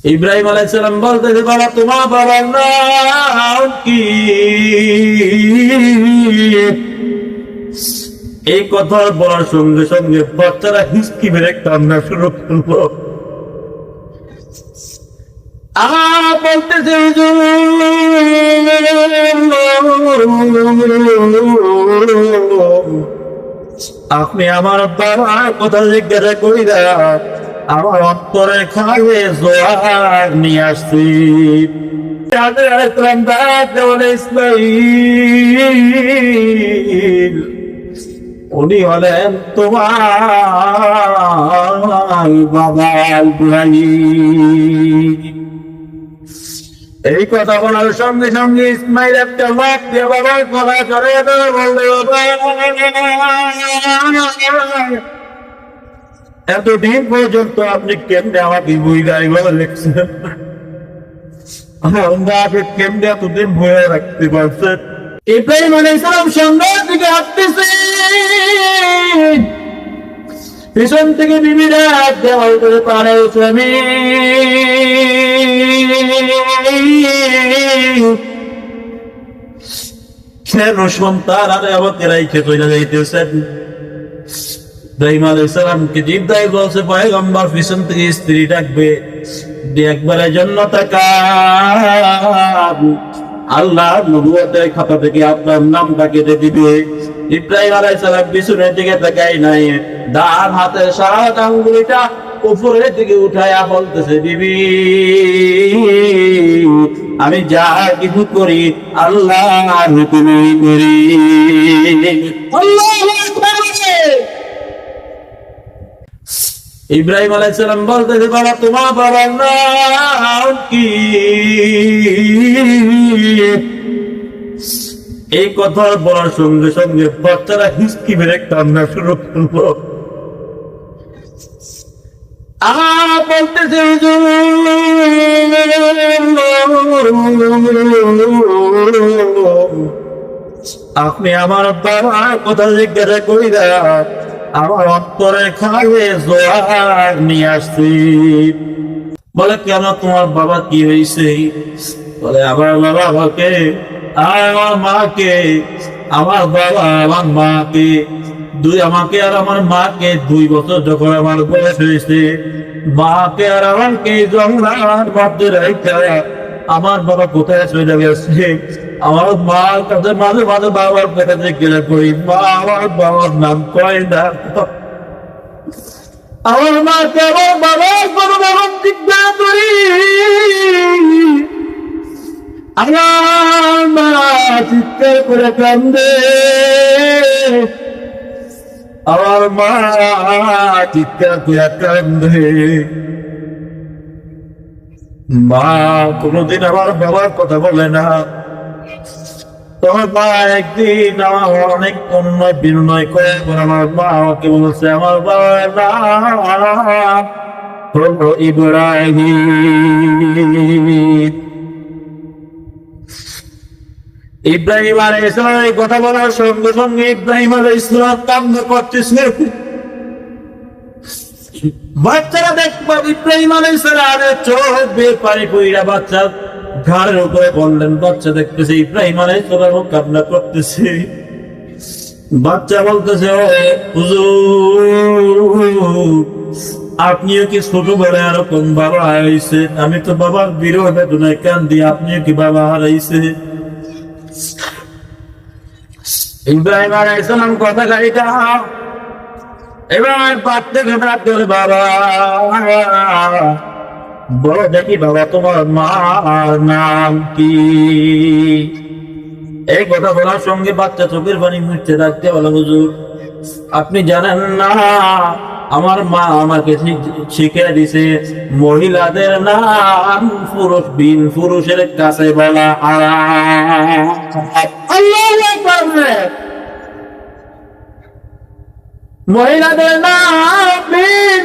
ইব্রাহিম আলাইহিস সালাম বলতেছে, বাবা তোমার বাবার নাম কি? এই কথা বলার সঙ্গে সঙ্গে বাচ্চারা হিসকি মেরে কান্না শুরু করলো। বলতেছে, আপনি আমার বাবার কথা জিজ্ঞাসা করি না, আমার অন্তরে খাবে জোয়ার নিয়ে আসছি। ইসমাইল উনি হলেন তোমার বাবা ইব্রাহিম। এই কথা বলার সঙ্গে সঙ্গে ইসমাইল একটা লাফ দিয়ে বাবার গলা ধরে বললে, এতদিন পর্যন্ত আপনি কেমনে আমাকে বুঝাই বলে লেখছেন? আমাকে কেমনে এতদিন বয়ে রাখতে পারছেন? ইব্রাহিম আলাইহিস সালাম সামনের দিকে হাঁটতেছে, পিছন থেকে বিবিরা দেওয়াল করে পারে স্বামী কেন সন্তান আরে আমাকে রাইখে চলে যাইতেছেন? ইব্রাহিম আলাইহিস সালামকে জিব্রাইল বলছে, পয়গম্বর পিছন থেকে স্ত্রী ডাকবে, একবারের জন্য তাকান, আল্লাহ নবুয়তের খাতা থেকে আপনার নামটা কেটে দিবে। ইব্রাহিম আলাইহিস সালাম পিছনের দিকে তাকাই নাই, ডান হাতের সাত আঙ্গুলটা উপরের দিকে উঠায়া বলতেছে, বিবি আমি যা কিছু করি আল্লাহর হুকুমেই করি। আল্লাহু আকবার। ইব্রাহিম আলাইহিস সালাম বলতেছে, বাবা তোমার বাবার নাম কি? এই কথা বলার সঙ্গে সঙ্গে বাচ্চারা হিসকি মেরে কান্না শুরু করলো। বলতেছে, আপনি আমার বাবার কথা জিজ্ঞাসা করি না, আমার অন্তরে খাবে জোয়ার নিয়ে আসছি। বলে, কেন তোমার বাবা কি হয়েছে? বলে, আমার বাবা আমাকে আর আমার মাকে, আমার বাবা আমার মাকে আমাকে আর আমার মাকে 2 বছর যখন আমার বয়স হয়েছে, মাকে আর আমাকে জঙ্গলার মধ্যে রেখে আমার বাবা কোথায় চলে গেছে? আমার মার কাছে মাঝে মাঝে বাবার কাছে গেলে করি, মা আমার বাবার নাম কয় না। আমার মাকে আমার বাবার কোনো নাম জিজ্ঞাসা করি, আমার মা চিৎকার করে কান্দে, আমার মা চিৎকার করে কান্দে। মা কোনদিন আমার বাবার কথা বলে না। তোমার মা একদিন আমার অনেক অন্যায় বিনয় করে আমার মা আমাকে বলছে, আমার বাবার নাম হলো ইব্রাহিম। ইব্রাহিম আলাইহিস সালাম এই কথা বলার সঙ্গে সঙ্গে ইব্রাহিম আলাইহিস সালাম কান্না করতেছে। বাচ্চারা দেখবা ইব্রাহিম আলাইহিস সালামের চোখ বেয়ে পানি পড়া, বাচ্চা ঘাড়ের উপরে বললেন, বাচ্চা দেখতেছে ইব্রাহিম আলাইহিস সালাম কান্না করতেছে। বাচ্চা বলতেছে, হুজুর আপনিও কি ছোটবেলায় এরকম বাবা হারাইছে? আমি তো বাবার বিরহ বেদনায় কান্দি, আপনিও কি বাবা হারাইছে? ইব্রাহিম আলাইহিস সালাম কথা গাড়িটা এবার পাঠতে ঘটনা করে, বাবা বলো দেখি বাবা তোমার মার নাম কি? এই কথা বলার সঙ্গে বাচ্চা চোখের পানি মুছতে থাকতে বলে, হুজুর আপনি জানেন না, আমার মা আমাকে শিখে দিছে মহিলাদের নাম পুরুষের কাছে বলা হারাম। আল্লাহু আকবার। মহিলাদের নাম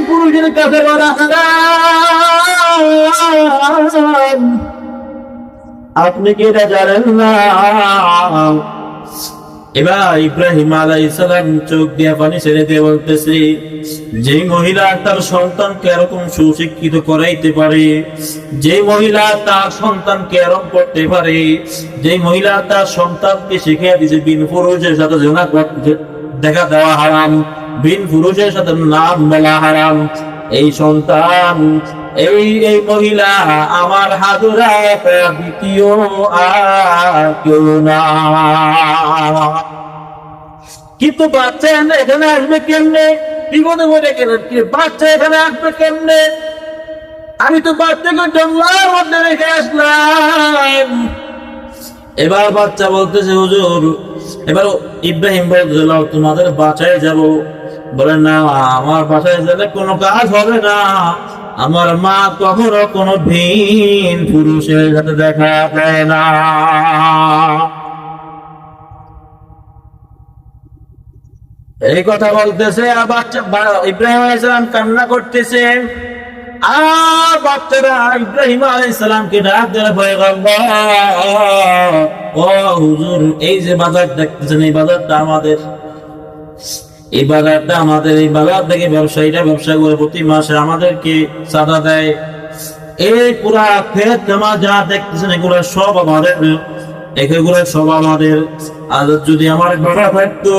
পুরুষের কাছে বলা হারাম। আপনি কি এটা জানেন না? এবার ইব্রাহিম আলাইহিস সালাম চোখ দিয়ে পানি ছেড়ে দিয়ে বলতেছে, যে মহিলা তার সন্তানকে এরকম সুশিক্ষিত করাইতে পারে, যে মহিলা তার সন্তানকে এরকম করতে পারে, যে মহিলা তার সন্তানকে শিখিয়ে দিয়েছে বিন পুরুষের সাথে জনা করতে, দেখা দেওয়া হারাম, বিন পুরুষের সাথে নাম বলা হারাম, এই সন্তান, এই মহিলা আমার হাজুরা দ্বিতীয় আর কেউ না। কিন্তু বাচ্চা এখানে আসবে কেমনে? বিপদে পড়ে গেলেন, কি বাচ্চা এখানে আসবে কেমনে? আমি তো বাচ্চাকে জঙ্গলের মধ্যে রেখে আসলাম। এবার বাচ্চা বলতেছে, হুজুর, এবার ইব্রাহিম বলতেছে, তোমাদের বাসায় যাব। বলে, না, আমার বাসায় গেলে কোনো কাজ হবে না, আমার মা কখনো কোনো ভিন পুরুষের সাথে দেখা দেয় না। এই কথা বলতেছে, আর বাচ্চা ইব্রাহিম আলাইহিস সালাম কান্না করতেছে। আর বাচ্চারা ইব্রাহিম আলাইহিস সালামকে ডাক দিয়ে বলে, ও হুজুর, এই যে বাজার দেখতেছেন, এই বাজারটা আমাদের, এই বাজারটা আমাদের, এই বাজার থেকে ব্যবসায়ীরা ব্যবসা করে প্রতি মাসে আমাদেরকে চাঁদা দেয়। এই পুরা ক্ষেত জমা যা দেখতেছেন এগুলো সব আমাদের, এগুলো সব আমাদের। আর যদি আমার বাবা থাকতো,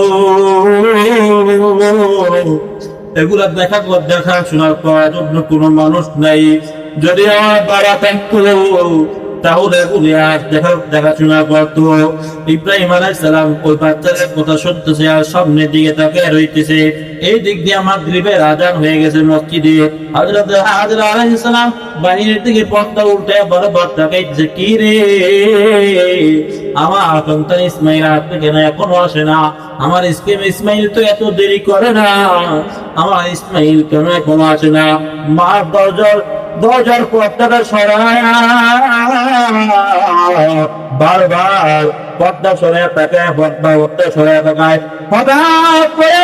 এগুলা দেখাশোনা করার জন্য কোনো মানুষ নাই। যদি আমার বাবা থাকতো তাহলে দেখাশোনা করতো। ইব্রাহিম আলাইহিস সালাম ওই বাচ্চার কথা শুনতেছে আর সামনের দিকে তাকিয়ে রইতেছে। এই দিক দিয়ে মাগরিবের আযান হয়ে গেছে মসজিদে। হযরত হাজরা আলাইহিস সালাম বাইরের দিকে পর্দা উল্টে বরাবর তাকাইতেছে, কি রে, আমার সন্তান ইসমাইল আসতে কেন এখনো আসে না? আমার ইসমাইল তো এত দেরি করে না, আমার ইসমাইল কেন এখনো আসে না? মা দরজার পর্দাটা সরায়, বারবার পর্দা সরায় তাকায়, পর্দা সরায় তাকায়। হঠাৎ করে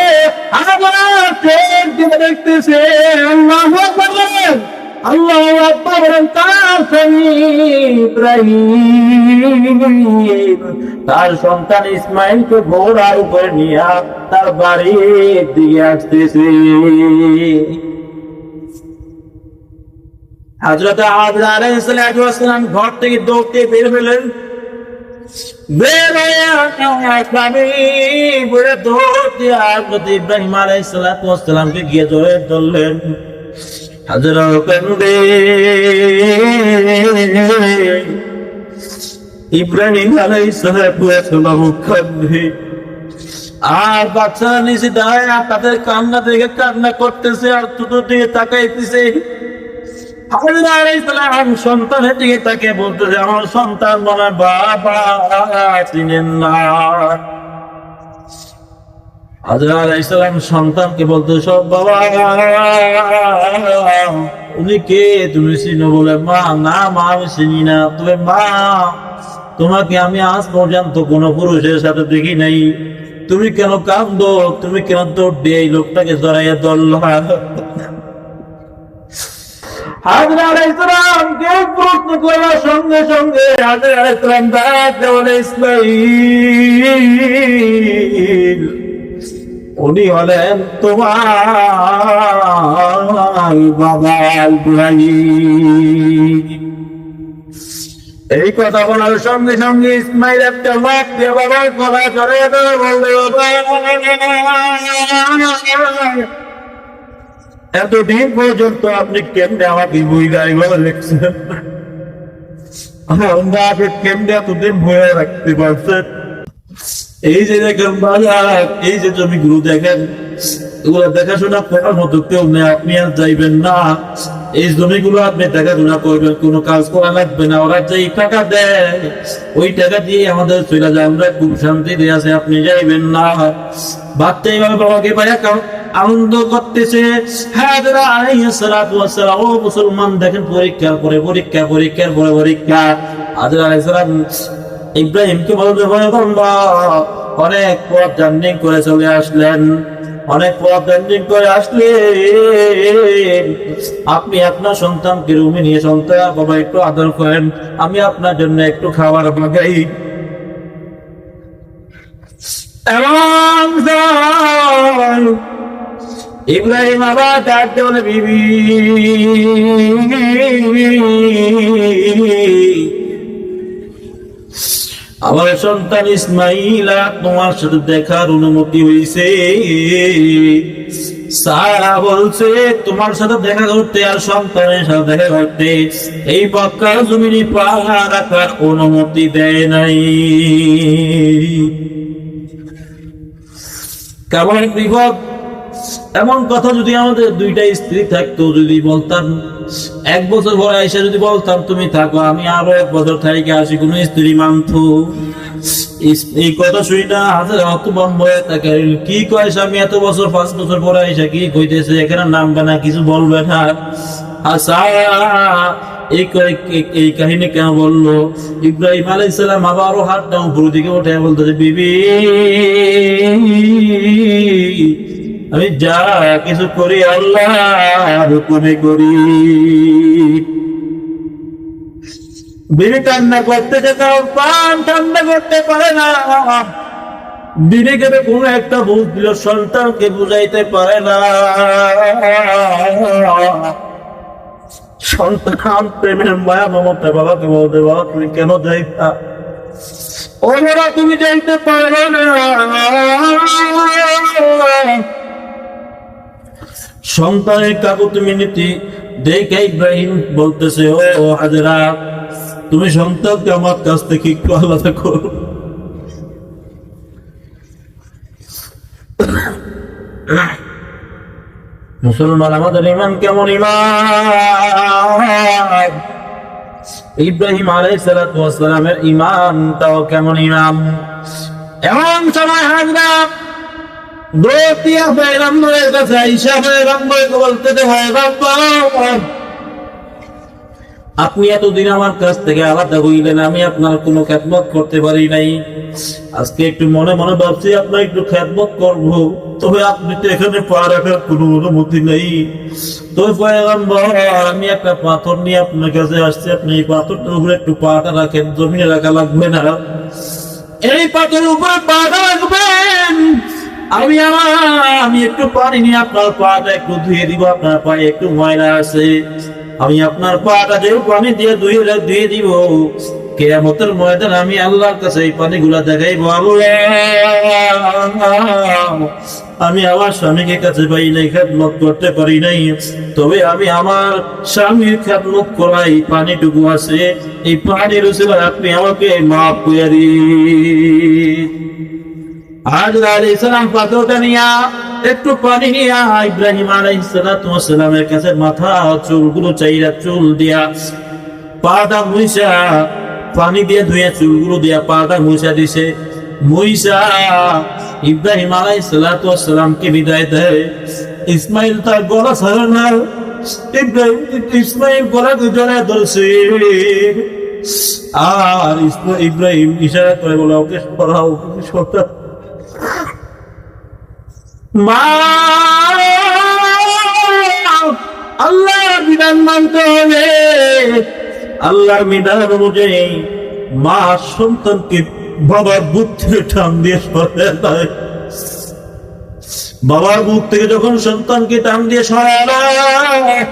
আমার চোখ দিয়ে দেখতেছে, আল্লাহু আকবার, আল্লাহু আকবার বলেন, তার স্বামী ইব্রাহিম তার সন্তান ইসমাইলকে ঘোড়ার উপরে নিয়ে তার বাড়ির দিকে আসতেছে। হযরত হাজরা আলাইহিস সালাম ঘর থেকে দৌড়তে বের হলেন। ইব্রাহিম আলাইহিস সালামকে গিয়ে ধরলেন। হাজরা কান্দে, ইব্রাহিম আলাইহিস সালাম কান্দে। আর বাচ্চারা নিচে দাঁড়ায় তাদের কান্না দেখে কান্না করতেছে আর দুটোর দিকে তাকাইতেছে। হাজরা আলাইহিস সালাম সন্তানের দিকে তাকে বলতেছে, আমার সন্তান বলে, বাবা চিনেন না। হাজরা আলাইহিস সালাম সন্তানকে বলতে, সব বাবা, উনি কে, তুমি চিনো? বলে, মা, না মা, আমি চিনি না। তবে মা, তোমাকে আমি আজ পর্যন্ত কোনো পুরুষের সাথে দেখি নাই, তুমি কেন কাঁদো? তুমি কেন দৌড় দিয়ে এই লোকটাকে জড়াইয়া ধরলা? হাজরা আলাইহিস সালাম কেউ প্রশ্ন করার সঙ্গে সঙ্গে হাজরা আলাইহিস সালাম ডাকতে বলে, ইসমাঈল, উনি হলেন তোমার বাবা ইব্রাহিম। এই কথা বলার সঙ্গে সঙ্গে ইসমাঈল একটা লাফ দিয়ে বাবার গলা জড়িয়ে ধরে বলল, এতদিন পর্যন্ত আপনি কেমনে আমাকে বইদাই বলে লিখছেন? আমাকে কেমনে এতদিন বয়ে রাখতে পারছেন? এই যে দেখেন বাজার, এই যে জমিগুলো দেখেন, এগুলো দেখাশোনা করার মতো কেউ নেই, আপনি আর যাইবেন না। এই জমিগুলো আপনি দেখাশোনা করবেন, কোনো কাজ করা লাগবে না। ওরা যে টাকা দেয় ওই টাকা দিয়ে আমাদের চলে যায়, আমরা খুব শান্তিতে আছে, আপনি যাইবেন না। বাচ্চা এইভাবে বাবাকে পাইয়া আনন্দ করতেছে। হাজরা আলাইহিস সালাতু ওয়াস সালাম, ও মুসলমান, দেখেন পরীক্ষার পরে পরীক্ষা, পরীক্ষার পরে পরীক্ষা। হাজরা আলাইহিস সালাম ইব্রাহিমকে বলতে পারে, অনেক পথ জার্নি করে চলে আসলেন, অনেক পথ জার্নি করে আসলে আপনি আপনার সন্তানকে রুমে নিয়ে, সন্তান বাবা একটু আদর করেন, আমি আপনার জন্য একটু খাবার বাগাই। এমন সময় ইব্রাহিম আবার ডাকতে বলে, বিবি আমার সন্তান ইসমাইলা, তোমার সাথে দেখার অনুমতি হয়েছে। সারা বলছে তোমার সাথে দেখা করতে আর সন্তানের সাথে দেখা করতে এই মক্কার জমিনে পা রাখার অনুমতি দেয় নাই। কেমন বিপদ! এমন কথা যদি আমাদের দুইটা স্ত্রী থাকতো, যদি বলতাম 1 বছর পরে এসে যদি বলতাম তুমি থাকো, আমি আরো 1 বছর থেকে আসি, কোন স্ত্রী মানতো? এই কথা শুনি না হাজার অত বন্ধ হয়ে থাকে। কি কয় স্বামী, এত বছর 5 বছর পরে এসে কি কইতেছে, এখানে নামবে না, কিছু বলবে না। আচ্ছা, এই কাহিনী কেন বললো? ইব্রাহিম আলাইহিস সালাম আবারও হাতটা উপর দিকে উঠে বলতেছে, বিবি আমি যা কিছু করি আল্লাহর হুকুমে করি। বিবি কান্না করতেছে, তাও পান ঠান্ডা করতে পারে না। বিবিকে কোনো একটা বুঝ দিল, সন্তানকে বুঝাইতে পারে না। সন্তান প্রেমের মায়া মমতা বাবাকে বলতে, বাবা তুমি কেন যাইতা? ও বাবা তুমি যাইতে পারো না। সন্তানের কাকুতি নীতি দেখে ইব্রাহিম বলতেছে, ও হাজেরা, তুমি সন্তানকে আমার কাছ থেকে একটু আলাদা করো। মুসলমান, আমাদের ইমান কেমন ইমান? ইব্রাহিম আলাইহিস সালাতু ওয়াস সালামের ইমানটাও কেমন ইমান? এমন সময় হাজরা দৌড়িয়া পয়গম্বরের কাছে আইসা পয়গম্বরকে বলতে হয়, বাবা আপনি এতদিন আমার কাছ থেকে আলাদা হইলেন, আমি আপনার কোনো খেদমত করতে পারি নাই। আজকে একটু মনে মনে ভাবছি আপনার একটু খেদমত করব, তবে আপনি তো এখানে পা রাখার কোনো অনুমতি নেই। তবে পয়গম্বর, আমি একটা পাথর নিয়ে আপনার কাছে আসছি, আপনি এই পাথরটার উপরে একটু পাটা রাখেন, জমিনে রাখা লাগবে না। এই পাথরের উপরে পাটা রাখবেন, আমি একটু পানি নিয়ে আপনার পাটা একটু ধুয়ে দিব, আপনার পায়ে একটু ময়লা আছে, আমি আপনার পাটা যে পানি দিয়ে ধুয়ে দিব, কিয়ামতের ময়দানে আমি আল্লাহর কাছে এই পানিগুলা দেখাইবো। আমি আমার স্বামীকে কাছে পাই নাই, খেদমত করতে পারি নাই, তবে আমি আমার স্বামীর খেদমত করাই পানিটুকু আছে, এই পানির উসিলায় আপনি আমাকে মাফ করে দিন। হাজরা আলাইহিস সালাম পাথরটা নিয়া একটু পানি নিয়া ইব্রাহিম আলাইহিস সালামের কাছে মাথা চুলগুলো চাইরা চুল দিয়া পাটা মুইসা, পানি দিয়ে ধুয়ে চুলগুলো দিয়া পাটা মুইসা দিছে। মুইসা ইব্রাহিম আলাইহিস সালামকে বিদায় দেয়। ইসমাইল তার গলা ছাড়ে না, ইসমাইল গলা দুজনে ধরছে, আর ইব্রাহিম ইশারা করে বলে, ওকে সরাও, ওকে সরাও। মা আল্লাহর বিধান মানতে হবে। আল্লাহর বিধান অনুযায়ী মা সন্তানকে বাবার বুক থেকে টান দিয়ে সরায় দেয়। বাবার বুক থেকে যখন সন্তানকে টান দিয়ে সরায়,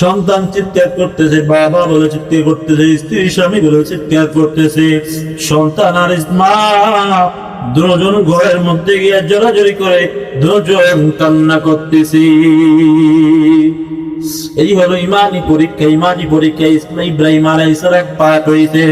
সন্তান চিৎকার করতেছে, বাবা বলে চিৎকার করতেছে, স্ত্রী স্বামী বলে চিৎকার করতেছে। সন্তান আর মা দুজন ঘরের মধ্যে গিয়ে জোরাজোরি করে দুজন কান্না করতেছি। এই হলো ইমানি পরীক্ষা। ইব্রাহিম আলাইহিস সালাম পাঠ হইছে।